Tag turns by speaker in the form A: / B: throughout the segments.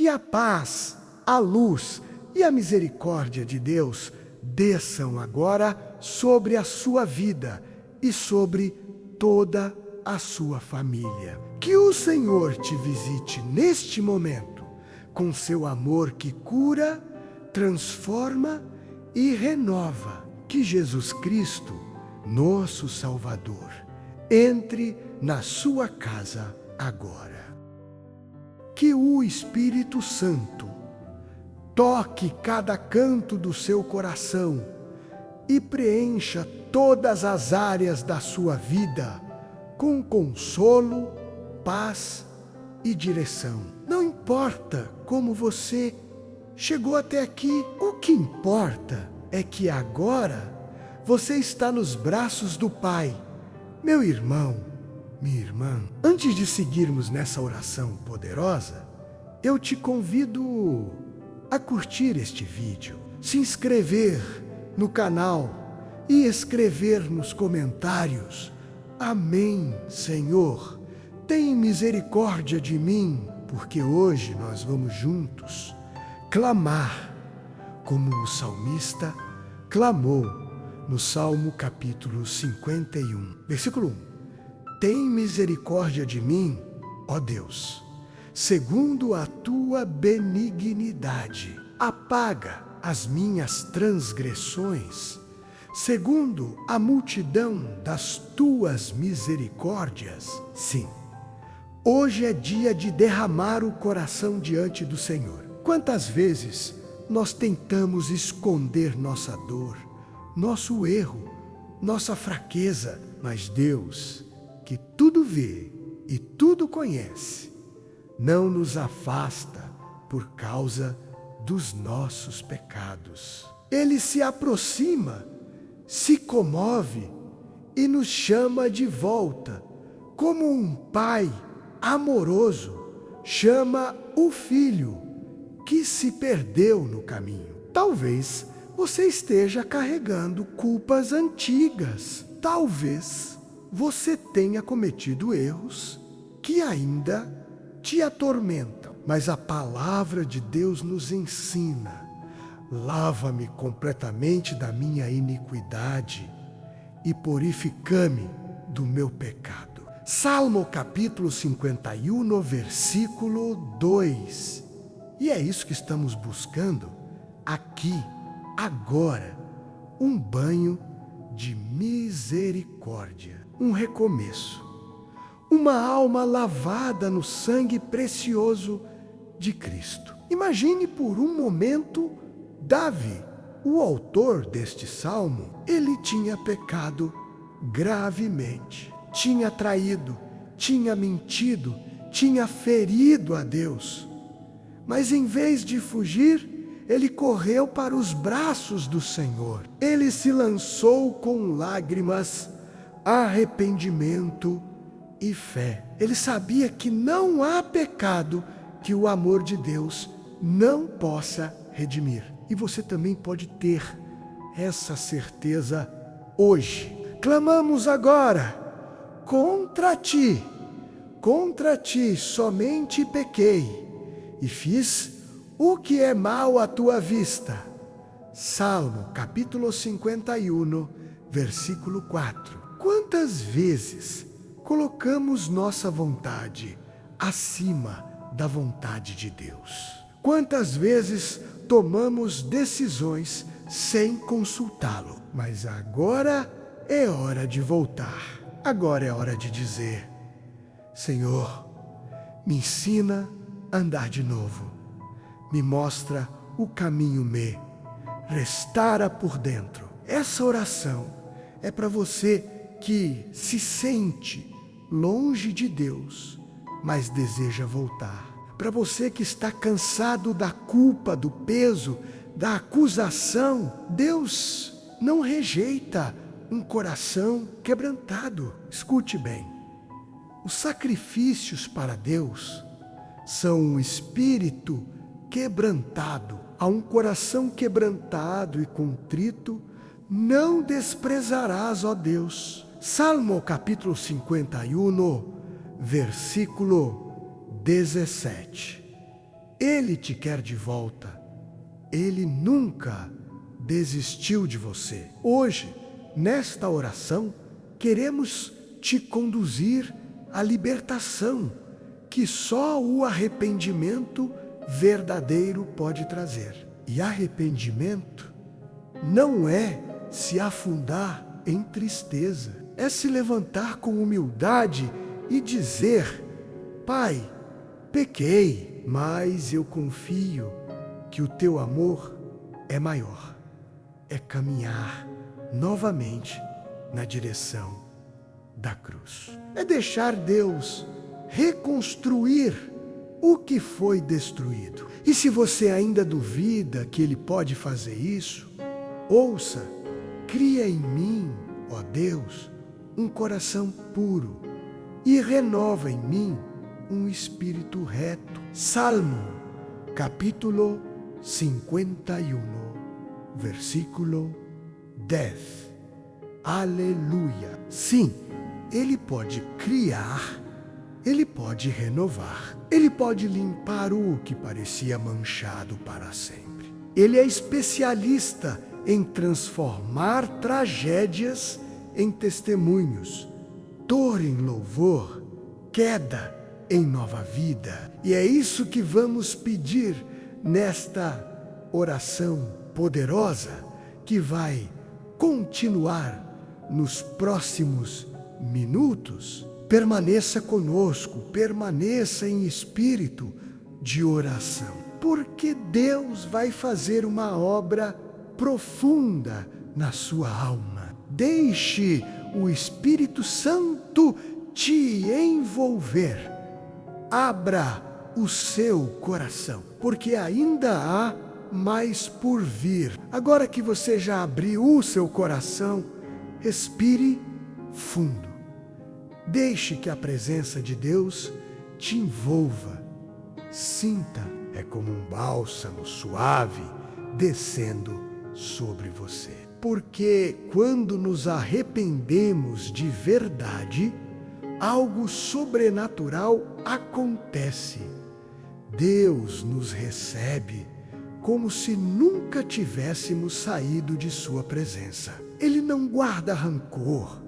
A: Que a paz, a luz e a misericórdia de Deus desçam agora sobre a sua vida e sobre toda a sua família. Que o Senhor te visite neste momento com seu amor que cura, transforma e renova. Que Jesus Cristo, nosso Salvador, entre na sua casa agora. Que o Espírito Santo toque cada canto do seu coração e preencha todas as áreas da sua vida com consolo, paz e direção. Não importa como você chegou até aqui, o que importa é que agora você está nos braços do Pai. Meu irmão, minha irmã, antes de seguirmos nessa oração poderosa, eu te convido a curtir este vídeo, se inscrever no canal e escrever nos comentários: Amém, Senhor, tem misericórdia de mim, porque hoje nós vamos juntos clamar como o salmista clamou no Salmo capítulo 51, versículo 1. Tem misericórdia de mim, ó Deus, segundo a tua benignidade. Apaga as minhas transgressões, segundo a multidão das tuas misericórdias. Sim, hoje é dia de derramar o coração diante do Senhor. Quantas vezes nós tentamos esconder nossa dor, nosso erro, nossa fraqueza, mas Deus, que tudo vê e tudo conhece, não nos afasta por causa dos nossos pecados. Ele se aproxima, se comove e nos chama de volta, como um pai amoroso chama o filho que se perdeu no caminho. Talvez você esteja carregando culpas antigas. Talvez você tenha cometido erros que ainda te atormentam. Mas a palavra de Deus nos ensina: lava-me completamente da minha iniquidade e purifica-me do meu pecado. Salmo capítulo 51, versículo 2. E é isso que estamos buscando aqui, agora, um banho de misericórdia, um recomeço, uma alma lavada no sangue precioso de Cristo. Imagine por um momento Davi, o autor deste salmo. Ele tinha pecado gravemente, tinha traído, tinha mentido, tinha ferido a Deus. Mas em vez de fugir, ele correu para os braços do Senhor. Ele se lançou com lágrimas, arrependimento e fé. Ele sabia que não há pecado que o amor de Deus não possa redimir. E você também pode ter essa certeza hoje. Clamamos agora: contra ti somente pequei e fiz o que é mal à tua vista. Salmo capítulo 51, versículo 4. Quantas vezes colocamos nossa vontade acima da vontade de Deus? Quantas vezes tomamos decisões sem consultá-lo? Mas agora é hora de voltar. Agora é hora de dizer: Senhor, me ensina a andar de novo. Me mostra o caminho, me restaura por dentro. Essa oração é para você que se sente longe de Deus, mas deseja voltar. Para você que está cansado da culpa, do peso, da acusação. Deus não rejeita um coração quebrantado. Escute bem: os sacrifícios para Deus são um espírito quebrantado. A um coração quebrantado e contrito não desprezarás, ó Deus. Salmo capítulo 51, versículo 17. Ele te quer de volta. Ele nunca desistiu de você. Hoje, nesta oração, queremos te conduzir à libertação que só o arrependimento verdadeiro pode trazer. E arrependimento não é se afundar em tristeza, é se levantar com humildade e dizer: Pai, pequei, mas eu confio que o teu amor é maior. É caminhar novamente na direção da cruz. É deixar Deus reconstruir o que foi destruído. E se você ainda duvida que Ele pode fazer isso, ouça: cria em mim, ó Deus, um coração puro e renova em mim um espírito reto. Salmo, capítulo 51, versículo 10. Aleluia! Sim, Ele pode criar, Ele pode renovar, Ele pode limpar o que parecia manchado para sempre. Ele é especialista em transformar tragédias em testemunhos, dor em louvor, queda em nova vida. E é isso que vamos pedir nesta oração poderosa que vai continuar nos próximos minutos. Permaneça conosco, permaneça em espírito de oração, porque Deus vai fazer uma obra profunda na sua alma. Deixe o Espírito Santo te envolver. Abra o seu coração, porque ainda há mais por vir. Agora que você já abriu o seu coração, respire fundo. Deixe que a presença de Deus te envolva. Sinta, é como um bálsamo suave descendo sobre você. Porque quando nos arrependemos de verdade, algo sobrenatural acontece. Deus nos recebe como se nunca tivéssemos saído de sua presença. Ele não guarda rancor,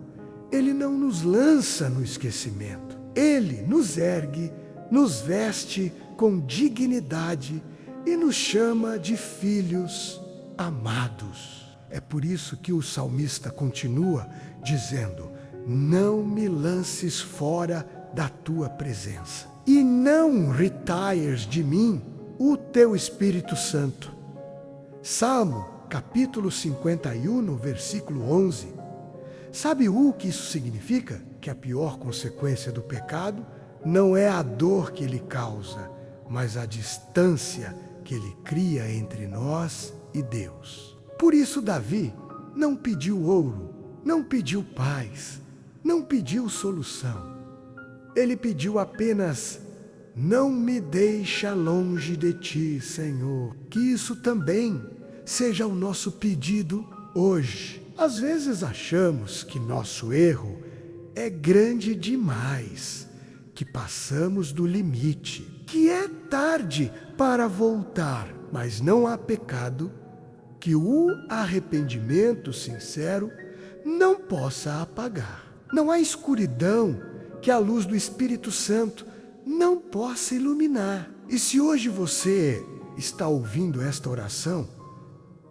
A: Ele não nos lança no esquecimento. Ele nos ergue, nos veste com dignidade e nos chama de filhos amados. É por isso que o salmista continua dizendo: não me lances fora da tua presença, e não retires de mim o teu Espírito Santo. Salmo, capítulo 51, versículo 11. Sabe o que isso significa? Que a pior consequência do pecado não é a dor que ele causa, mas a distância que ele cria entre nós e Deus. Por isso Davi não pediu ouro, não pediu paz, não pediu solução. Ele pediu apenas: não me deixa longe de ti, Senhor. Que isso também seja o nosso pedido hoje. Às vezes achamos que nosso erro é grande demais, que passamos do limite, que é tarde para voltar, mas não há pecado que o arrependimento sincero não possa apagar. Não há escuridão que a luz do Espírito Santo não possa iluminar. E se hoje você está ouvindo esta oração,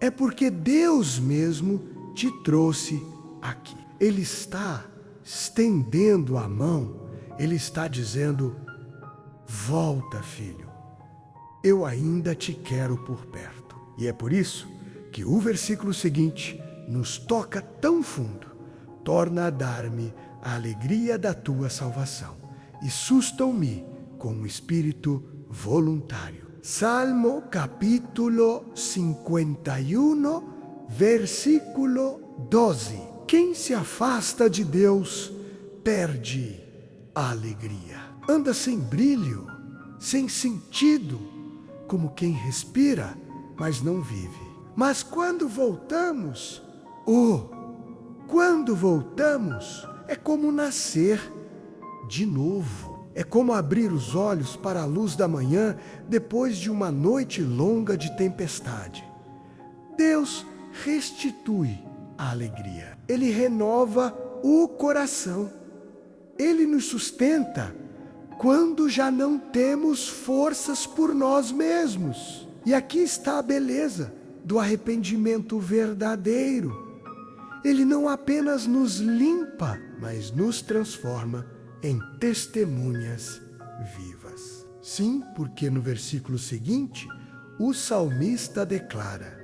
A: é porque Deus mesmo te trouxe aqui. Ele está estendendo a mão, Ele está dizendo: volta, filho, eu ainda te quero por perto. E é por isso que o versículo seguinte nos toca tão fundo: torna a dar-me a alegria da tua salvação e sustam-me com um espírito voluntário. Salmo capítulo 51, versículo 12. Quem se afasta de Deus perde a alegria. Anda sem brilho, sem sentido, como quem respira, mas não vive. Mas quando voltamos, quando voltamos, é como nascer de novo. É como abrir os olhos para a luz da manhã depois de uma noite longa de tempestade. Deus restitui a alegria. Ele renova o coração. Ele nos sustenta quando já não temos forças por nós mesmos. E aqui está a beleza do arrependimento verdadeiro. Ele não apenas nos limpa, mas nos transforma em testemunhas vivas. Sim, porque no versículo seguinte, o salmista declara: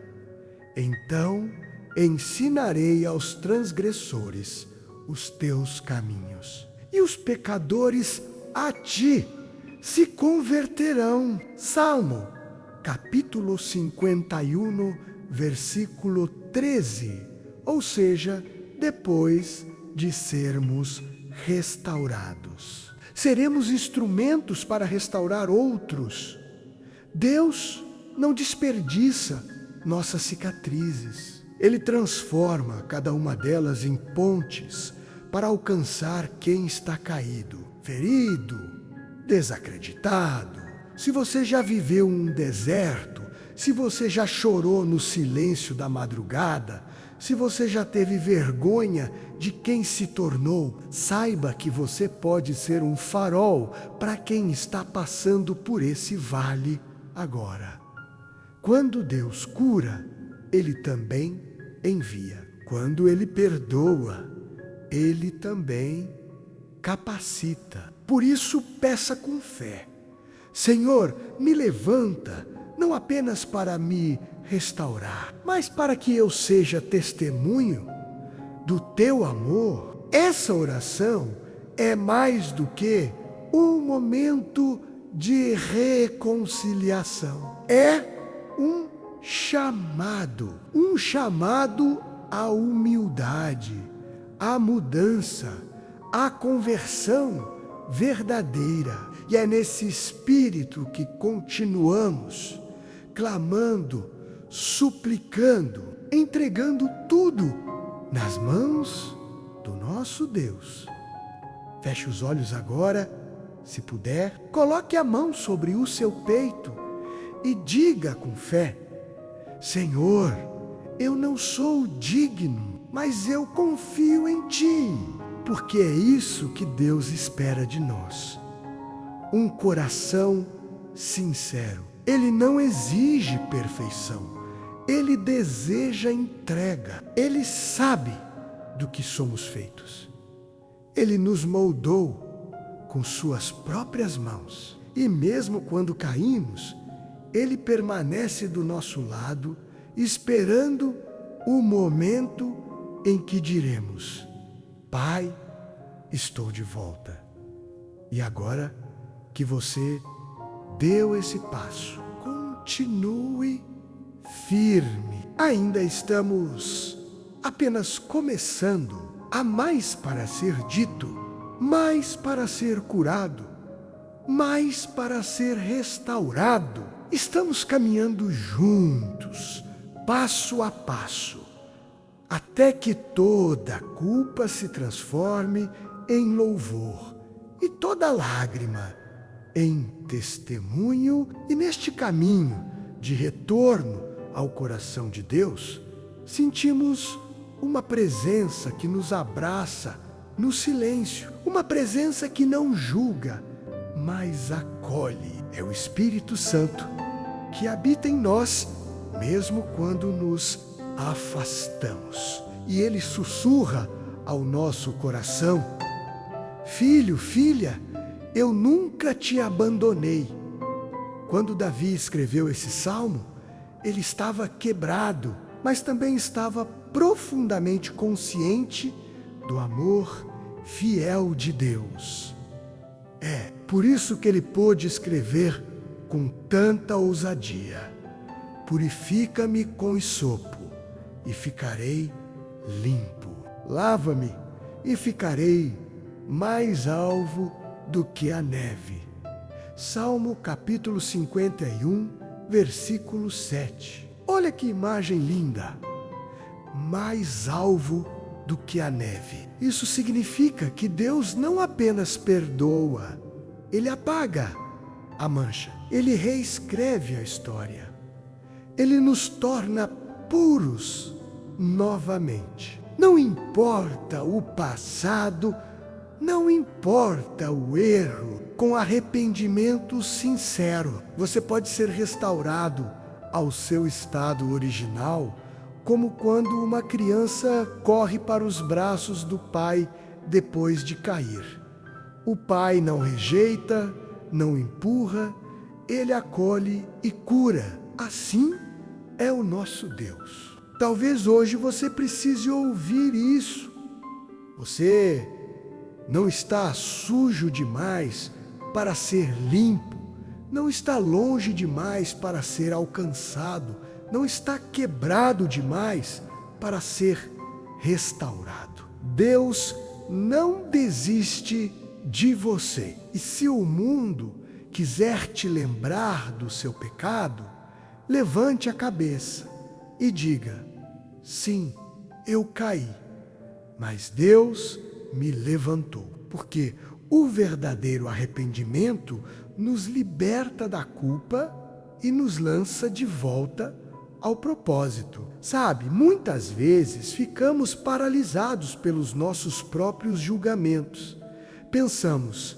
A: então ensinarei aos transgressores os teus caminhos, e os pecadores a ti se converterão. Salmo, capítulo 51, versículo 13. Ou seja, depois de sermos restaurados. Seremos instrumentos para restaurar outros. Deus não desperdiça nossas cicatrizes. Ele transforma cada uma delas em pontes para alcançar quem está caído, ferido, desacreditado. Se você já viveu um deserto, se você já chorou no silêncio da madrugada, se você já teve vergonha de quem se tornou, saiba que você pode ser um farol para quem está passando por esse vale agora. Quando Deus cura, Ele também envia. Quando Ele perdoa, Ele também capacita. Por isso, peça com fé: Senhor, me levanta, não apenas para me restaurar, mas para que eu seja testemunho do teu amor. Essa oração é mais do que um momento de reconciliação. É um chamado à humildade, à mudança, à conversão verdadeira. E é nesse espírito que continuamos clamando, suplicando, entregando tudo nas mãos do nosso Deus. Feche os olhos agora, se puder, coloque a mão sobre o seu peito e diga com fé: Senhor, eu não sou digno, mas eu confio em Ti, porque é isso que Deus espera de nós. Um coração sincero. Ele não exige perfeição. Ele deseja entrega. Ele sabe do que somos feitos. Ele nos moldou com suas próprias mãos. E mesmo quando caímos, Ele permanece do nosso lado, esperando o momento em que diremos: Pai, estou de volta. E agora que você deu esse passo, continue firme. Ainda estamos apenas começando. Há mais para ser dito, mais para ser curado, mais para ser restaurado. Estamos caminhando juntos, passo a passo, até que toda culpa se transforme em louvor e toda lágrima em testemunho. E neste caminho de retorno ao coração de Deus, sentimos uma presença que nos abraça no silêncio, uma presença que não julga, mas acolhe. É o Espírito Santo que habita em nós, mesmo quando nos afastamos. E ele sussurra ao nosso coração: Filho, filha, eu nunca te abandonei. Quando Davi escreveu esse salmo, ele estava quebrado, mas também estava profundamente consciente do amor fiel de Deus. É por isso que ele pôde escrever com tanta ousadia: Purifica-me com hisopo e ficarei limpo. Lava-me e ficarei mais alvo do que a neve. Salmo capítulo 51, versículo 7. Olha que imagem linda! Mais alvo do que a neve. Isso significa que Deus não apenas perdoa, Ele apaga a mancha. Ele reescreve a história. Ele nos torna puros novamente. Não importa o passado, não importa o erro, com arrependimento sincero, você pode ser restaurado ao seu estado original, como quando uma criança corre para os braços do pai depois de cair. O pai não rejeita, não empurra, ele acolhe e cura. Assim é o nosso Deus. Talvez hoje você precise ouvir isso. Você não está sujo demais para ser limpo, não está longe demais para ser alcançado, não está quebrado demais para ser restaurado. Deus não desiste de você. E se o mundo quiser te lembrar do seu pecado, levante a cabeça e diga: sim, eu caí, mas Deus me levantou. Porque o verdadeiro arrependimento nos liberta da culpa e nos lança de volta ao propósito. Sabe, muitas vezes ficamos paralisados pelos nossos próprios julgamentos. Pensamos: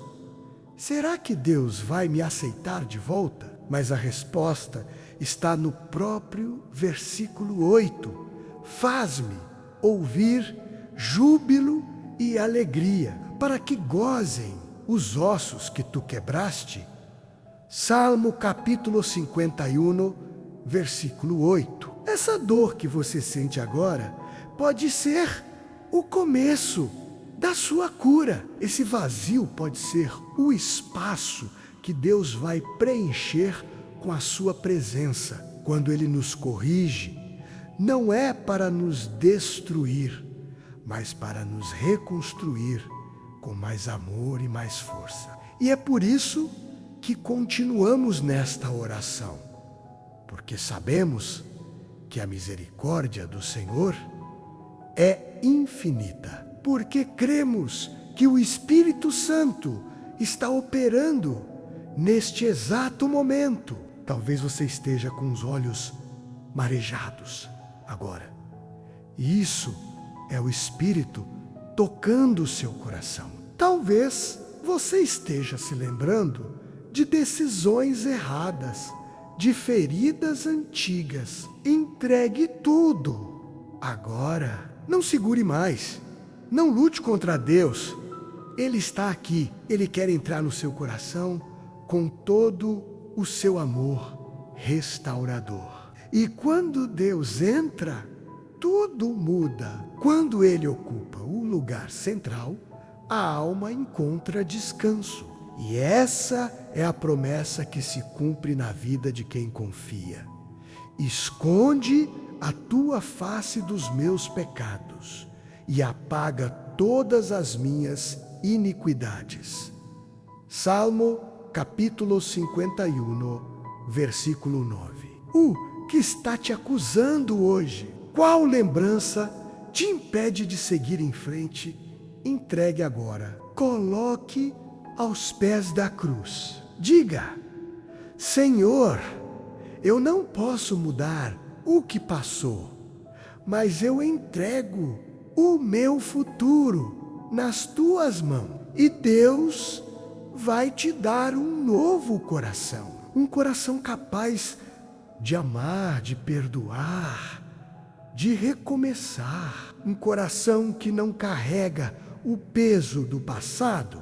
A: será que Deus vai me aceitar de volta? Mas a resposta está no próprio versículo 8. Faz-me ouvir júbilo e alegria, para que gozem os ossos que tu quebraste. Salmo capítulo 51, versículo 8. Essa dor que você sente agora pode ser o começo da sua cura. Esse vazio pode ser o espaço que Deus vai preencher com a sua presença. Quando Ele nos corrige, não é para nos destruir, mas para nos reconstruir com mais amor e mais força. E é por isso que continuamos nesta oração, porque sabemos que a misericórdia do Senhor é infinita, porque cremos que o Espírito Santo está operando neste exato momento. Talvez você esteja com os olhos marejados agora. E isso é o Espírito tocando o seu coração. Talvez você esteja se lembrando de decisões erradas, de feridas antigas. Entregue tudo. Agora, não segure mais. Não lute contra Deus. Ele está aqui. Ele quer entrar no seu coração com todo o seu amor restaurador. E quando Deus entra, tudo muda. Quando Ele ocupa o lugar central, a alma encontra descanso. E essa é a promessa que se cumpre na vida de quem confia. Esconde a tua face dos meus pecados e apaga todas as minhas iniquidades. Salmo capítulo 51, versículo 9. O que está te acusando hoje? Qual lembrança te impede de seguir em frente? Entregue agora. Coloque aos pés da cruz. Diga: Senhor, eu não posso mudar o que passou, mas eu entrego o meu futuro nas tuas mãos. E Deus vai te dar um novo coração. Um coração capaz de amar, de perdoar, de recomeçar. Um coração que não carrega o peso do passado,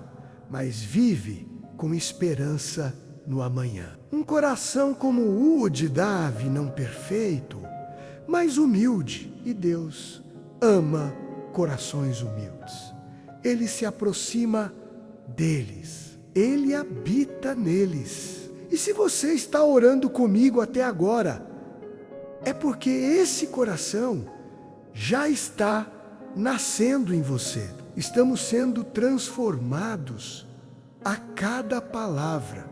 A: mas vive com esperança no amanhã. Um coração como o de Davi, não perfeito, mas humilde. E Deus ama corações humildes. Ele se aproxima deles. Ele habita neles. E se você está orando comigo até agora, é porque esse coração já está nascendo em você. Estamos sendo transformados a cada palavra.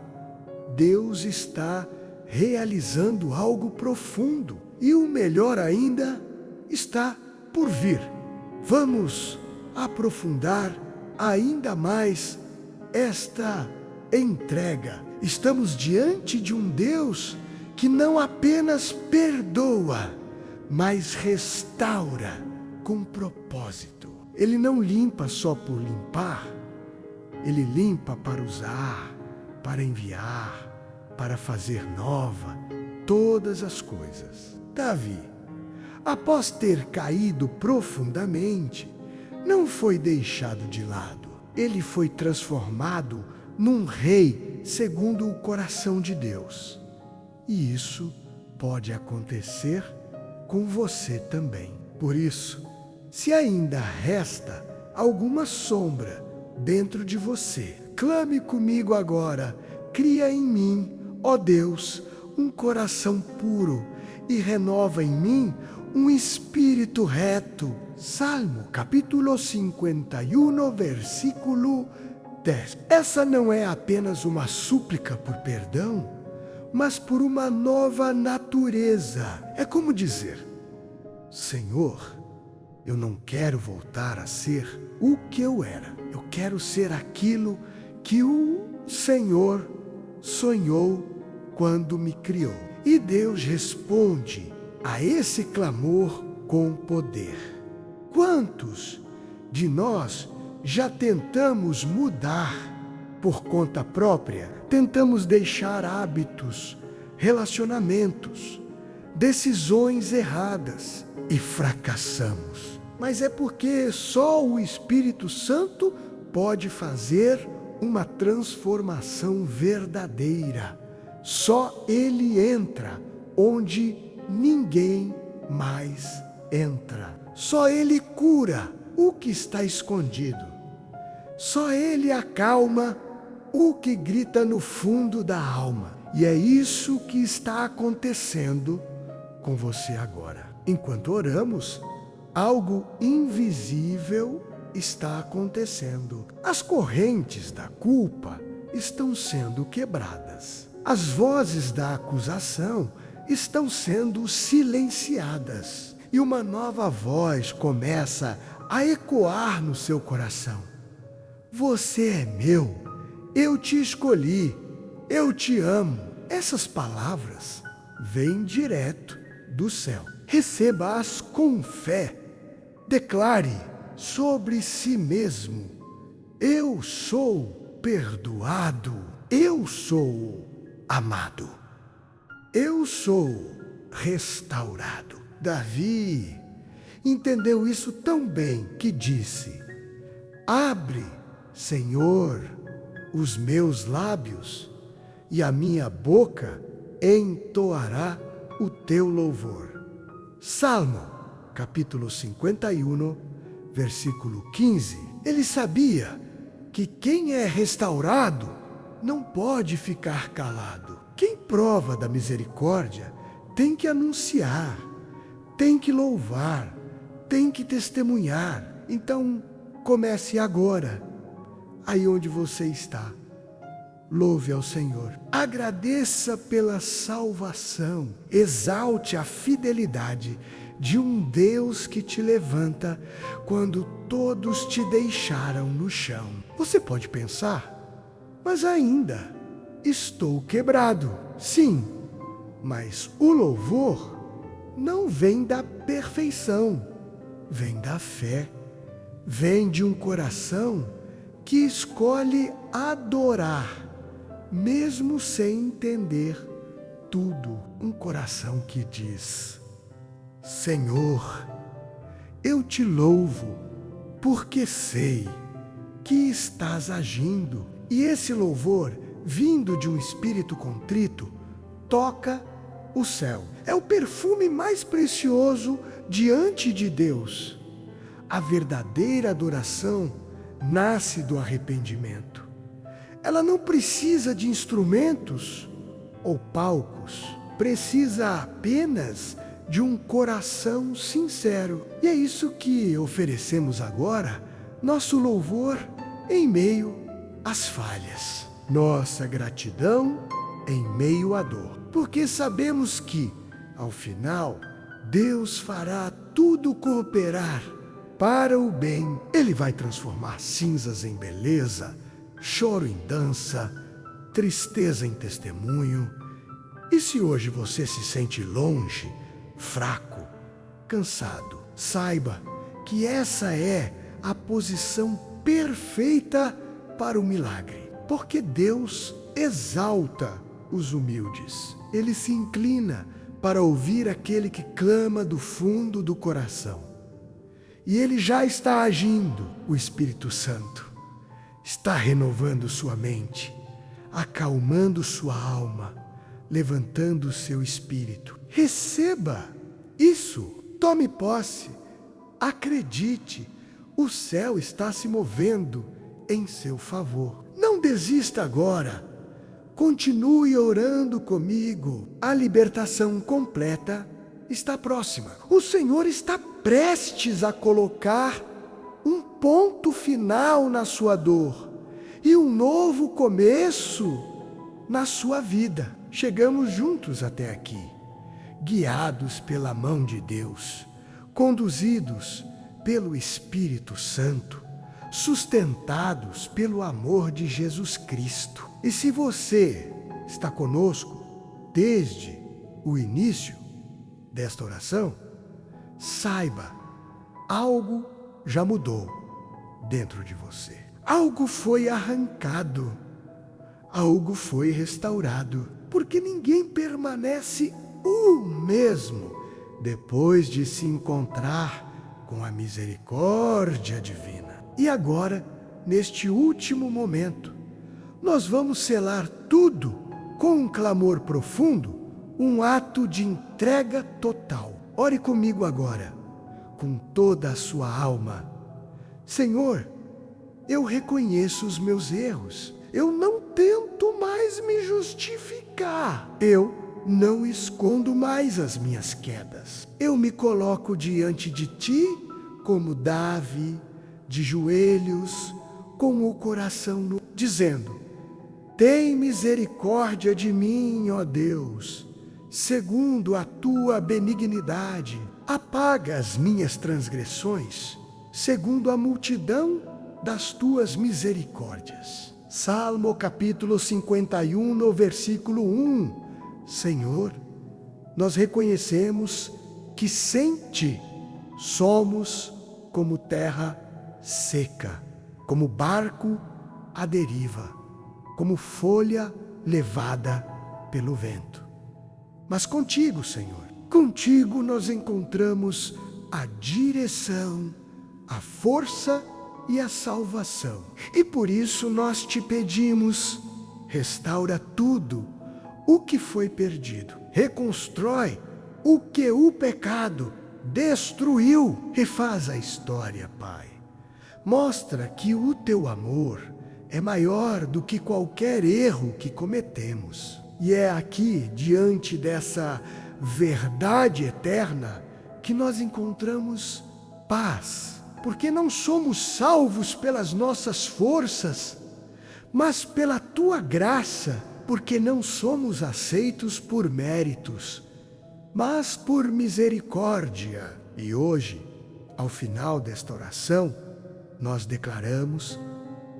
A: Deus está realizando algo profundo. E o melhor ainda está por vir. Vamos aprofundar ainda mais esta entrega. Estamos diante de um Deus que não apenas perdoa, mas restaura com propósito. Ele não limpa só por limpar, ele limpa para usar, para enviar, para fazer nova todas as coisas. Davi, após ter caído profundamente, não foi deixado de lado. Ele foi transformado num rei segundo o coração de Deus. E isso pode acontecer com você também. Por isso, se ainda resta alguma sombra dentro de você, clame comigo agora: cria em mim, ó Deus, um coração puro e renova em mim um espírito reto. Salmo capítulo 51, versículo 10. Essa não é apenas uma súplica por perdão, mas por uma nova natureza. É como dizer: Senhor, eu não quero voltar a ser o que eu era. Eu quero ser aquilo que o Senhor sonhou quando me criou. E Deus responde a esse clamor com poder. Quantos de nós já tentamos mudar por conta própria? Tentamos deixar hábitos, relacionamentos, decisões erradas e fracassamos. Mas é porque só o Espírito Santo pode fazer uma transformação verdadeira. Só Ele entra onde ninguém mais entra. Só Ele cura o que está escondido. Só Ele acalma o que grita no fundo da alma. E é isso que está acontecendo com você agora. Enquanto oramos, algo invisível está acontecendo. As correntes da culpa estão sendo quebradas. As vozes da acusação estão sendo silenciadas. E uma nova voz começa a ecoar no seu coração. Você é meu, eu te escolhi, eu te amo. Essas palavras vêm direto do céu. Receba-as com fé. Declare sobre si mesmo: eu sou perdoado, eu sou amado, eu sou restaurado. Davi entendeu isso tão bem que disse: abre, Senhor, os meus lábios, e a minha boca entoará o teu louvor. Salmo, capítulo 51, versículo 15. Ele sabia que quem é restaurado não pode ficar calado. Quem prova da misericórdia tem que anunciar, tem que louvar, tem que testemunhar. Então, comece agora, aí onde você está. Louve ao Senhor. Agradeça pela salvação. Exalte a fidelidade de um Deus que te levanta quando todos te deixaram no chão. Você pode pensar: mas ainda estou quebrado. Sim, mas o louvor não vem da perfeição, vem da fé, vem de um coração que escolhe adorar, mesmo sem entender tudo. Um coração que diz: Senhor, eu te louvo, porque sei que estás agindo. E esse louvor, vindo de um espírito contrito, toca o céu. É o perfume mais precioso diante de Deus. A verdadeira adoração nasce do arrependimento. Ela não precisa de instrumentos ou palcos, precisa apenas de um coração sincero. E é isso que oferecemos agora, nosso louvor em meio às falhas, nossa gratidão em meio à dor, porque sabemos que, ao final, Deus fará tudo cooperar para o bem. Ele vai transformar cinzas em beleza, choro em dança, tristeza em testemunho. E se hoje você se sente longe, fraco, cansado, saiba que essa é a posição perfeita para o milagre, porque Deus exalta os humildes. Ele se inclina para ouvir aquele que clama do fundo do coração. E Ele já está agindo. O Espírito Santo está renovando sua mente, acalmando sua alma, levantando o seu espírito. Receba isso, tome posse, acredite, o céu está se movendo em seu favor. Não desista agora, continue orando comigo. A libertação completa está próxima. O Senhor está prestes a colocar um ponto final na sua dor e um novo começo na sua vida. Chegamos juntos até aqui, guiados pela mão de Deus, conduzidos pelo Espírito Santo, sustentados pelo amor de Jesus Cristo. E se você está conosco desde o início desta oração, saiba, algo já mudou dentro de você. Algo foi arrancado, algo foi restaurado, porque ninguém permanece o mesmo depois de se encontrar com a misericórdia divina. E agora, neste último momento, nós vamos selar tudo com um clamor profundo, um ato de entrega total. Ore comigo agora, com toda a sua alma. Senhor, eu reconheço os meus erros. Eu não tento mais me justificar. Eu não escondo mais as minhas quedas. Eu me coloco diante de Ti como Davi, de joelhos, com o coração dizendo: tem misericórdia de mim, ó Deus, segundo a Tua benignidade. Apaga as minhas transgressões, segundo a multidão das Tuas misericórdias. Salmo capítulo 51, no versículo 1. Senhor, nós reconhecemos que sem Ti somos como terra seca, como barco à deriva, como folha levada pelo vento. Mas contigo, Senhor, contigo nós encontramos a direção, a força e a salvação. E por isso nós te pedimos, restaura tudo o que foi perdido. Reconstrói o que o pecado destruiu. Refaz a história, Pai. Mostra que o Teu amor é maior do que qualquer erro que cometemos. E é aqui, diante dessa verdade eterna, que nós encontramos paz. Porque não somos salvos pelas nossas forças, mas pela Tua graça, porque não somos aceitos por méritos, mas por misericórdia. E hoje, ao final desta oração, nós declaramos: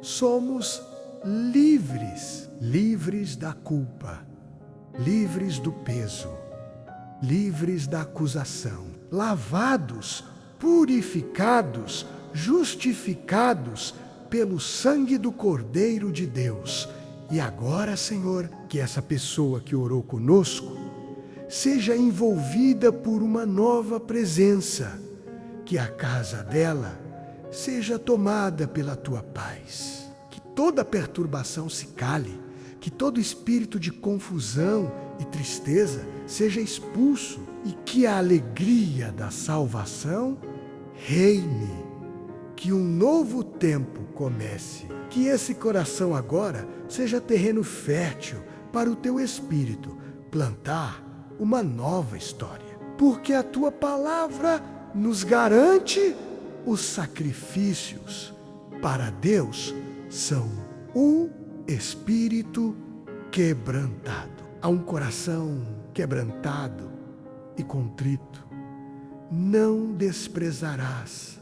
A: somos livres, livres da culpa, livres do peso, livres da acusação, lavados, purificados, justificados pelo sangue do Cordeiro de Deus. E agora, Senhor, que essa pessoa que orou conosco seja envolvida por uma nova presença, que a casa dela seja tomada pela Tua paz, que toda perturbação se cale, que todo espírito de confusão e tristeza seja expulso e que a alegria da salvação reine, que um novo tempo comece, que esse coração agora seja terreno fértil para o Teu Espírito plantar uma nova história, porque a Tua palavra nos garante os sacrifícios para Deus são um espírito quebrantado. A um coração quebrantado e contrito não desprezarás,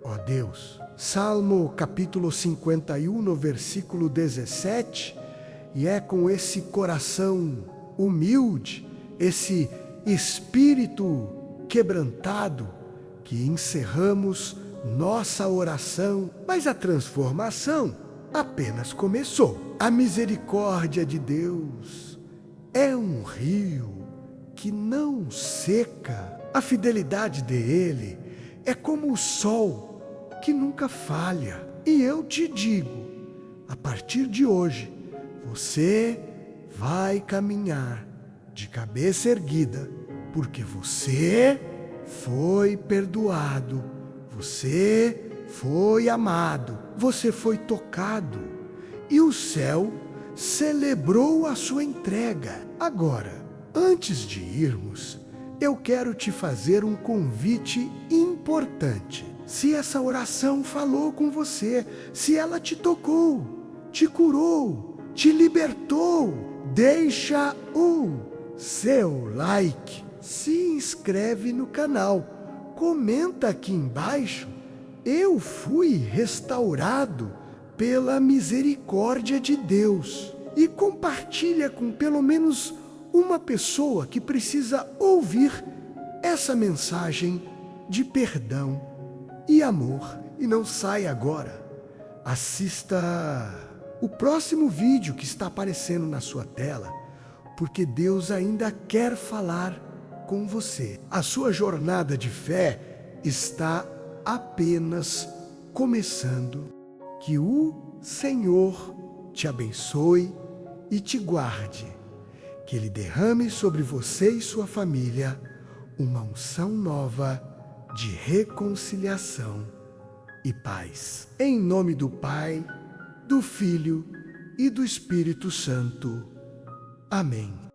A: ó Deus. Salmo capítulo 51, no versículo 17, E é com esse coração humilde, esse espírito quebrantado, que encerramos nossa oração. Mas a transformação apenas começou. A misericórdia de Deus é um rio que não seca. A fidelidade dele é como o sol que nunca falha. E eu te digo, a partir de hoje, você vai caminhar de cabeça erguida, porque você foi perdoado, você foi amado, você foi tocado, e o céu celebrou a sua entrega. Agora, antes de irmos, eu quero te fazer um convite importante. Se essa oração falou com você, se ela te tocou, te curou, te libertou, deixa o seu like, se inscreve no canal, comenta aqui embaixo: eu fui restaurado pela misericórdia de Deus, e compartilha com pelo menos uma pessoa que precisa ouvir essa mensagem de perdão e amor. E não saia agora, assista o próximo vídeo que está aparecendo na sua tela, porque Deus ainda quer falar com você. A sua jornada de fé está apenas começando. Que o Senhor te abençoe e te guarde. Que Ele derrame sobre você e sua família uma unção nova de reconciliação e paz. Em nome do Pai, do Filho e do Espírito Santo. Amém.